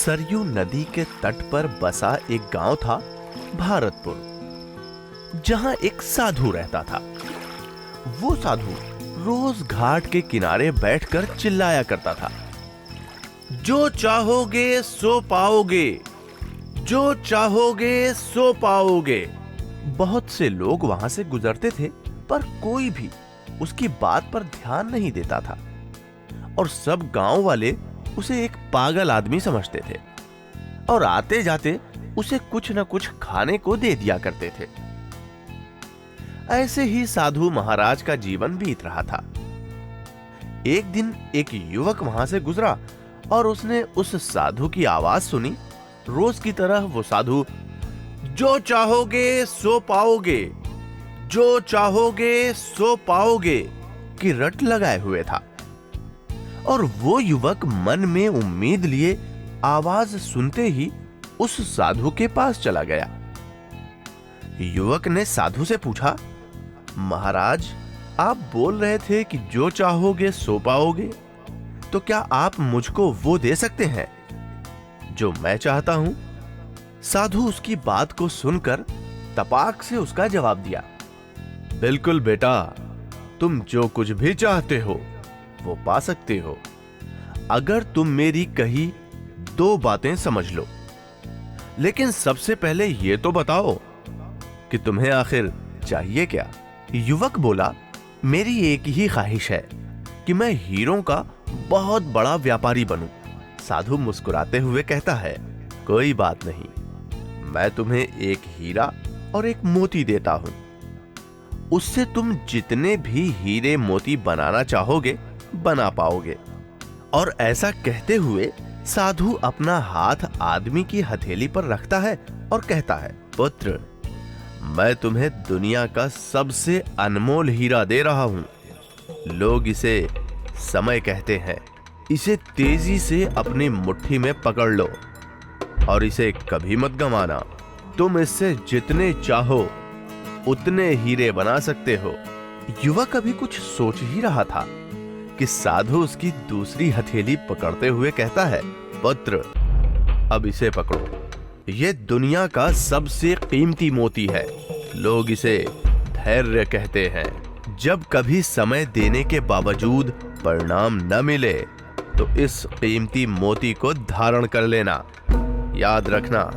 सरयू नदी के तट पर बसा एक गांव था, भारतपुर, जहां एक साधु रहता था। वो साधु रोज घाट के किनारे बैठकर चिल्लाया करता था, जो चाहोगे सो पाओगे, जो चाहोगे सो पाओगे। बहुत से लोग वहां से गुजरते थे, पर कोई भी उसकी बात पर ध्यान नहीं देता था और सब गांव वाले उसे एक पागल आदमी समझते थे और आते जाते उसे कुछ न कुछ खाने को दे दिया करते थे। ऐसे ही साधु महाराज का जीवन बीत रहा था। एक दिन एक युवक वहां से गुजरा और उसने उस साधु की आवाज सुनी। रोज की तरह वो साधु जो चाहोगे सो पाओगे, जो चाहोगे सो पाओगे की रट लगाए हुए था और वो युवक मन में उम्मीद लिए आवाज सुनते ही उस साधु के पास चला गया। युवक ने साधु से पूछा, महाराज, आप बोल रहे थे कि जो चाहोगे सो पाओगे, तो क्या आप मुझको वो दे सकते हैं जो मैं चाहता हूं? साधु उसकी बात को सुनकर तपाक से उसका जवाब दिया, बिल्कुल बेटा, तुम जो कुछ भी चाहते हो वो पा सकते हो, अगर तुम मेरी कही दो बातें समझ लो। लेकिन सबसे पहले ये तो बताओ कि तुम्हें आखिर चाहिए क्या? युवक बोला, मेरी एक ही ख्वाहिश है कि मैं हीरों का बहुत बड़ा व्यापारी बनूं। साधु मुस्कुराते हुए कहता है, कोई बात नहीं, मैं तुम्हें एक हीरा और एक मोती देता हूं। उससे तुम जितने भी हीरे मोती बनाना चाहोगे बना पाओगे। और ऐसा कहते हुए साधु अपना हाथ आदमी की हथेली पर रखता है और कहता है, पुत्र, मैं तुम्हें दुनिया का सबसे अनमोल हीरा दे रहा हूं। लोग इसे समय कहते हैं। इसे तेजी से अपनी मुट्ठी में पकड़ लो और इसे कभी मत गंवाना। तुम इससे जितने चाहो उतने हीरे बना सकते हो। युवक अभी कुछ सोच ही रहा था कि साधु उसकी दूसरी हथेली पकड़ते हुए कहता है, पुत्र, अब इसे पकड़ो। यह दुनिया का सबसे कीमती मोती है। लोग इसे धैर्य कहते हैं। जब कभी समय देने के बावजूद परिणाम न मिले तो इस कीमती मोती को धारण कर लेना। याद रखना,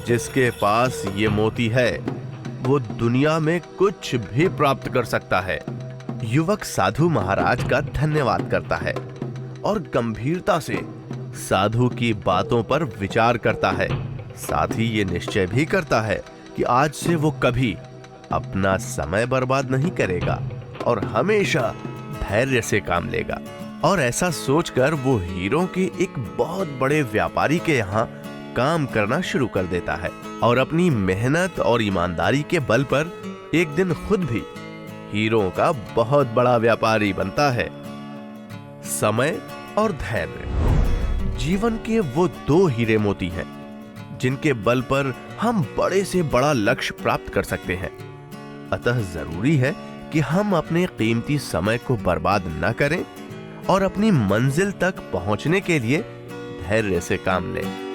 जिसके पास ये मोती है वो दुनिया में कुछ भी प्राप्त कर सकता है। युवक साधु महाराज का धन्यवाद करता है और गंभीरता से साधु की बातों पर विचार करता है। साथ ही ये निश्चय भी करता है कि आज से वो कभी अपना समय बर्बाद नहीं करेगा और हमेशा धैर्य से काम लेगा। और ऐसा सोचकर वो हीरों के एक बहुत बड़े व्यापारी के यहाँ काम करना शुरू कर देता है और अपनी मेहनत और ईमानदारी के बल पर एक दिन खुद भी हीरों का बहुत बड़ा व्यापारी बनता है। समय और धैर्य जीवन के वो दो हीरे मोती हैं जिनके बल पर हम बड़े से बड़ा लक्ष्य प्राप्त कर सकते हैं। अतः जरूरी है कि हम अपने कीमती समय को बर्बाद न करें और अपनी मंजिल तक पहुंचने के लिए धैर्य से काम लें।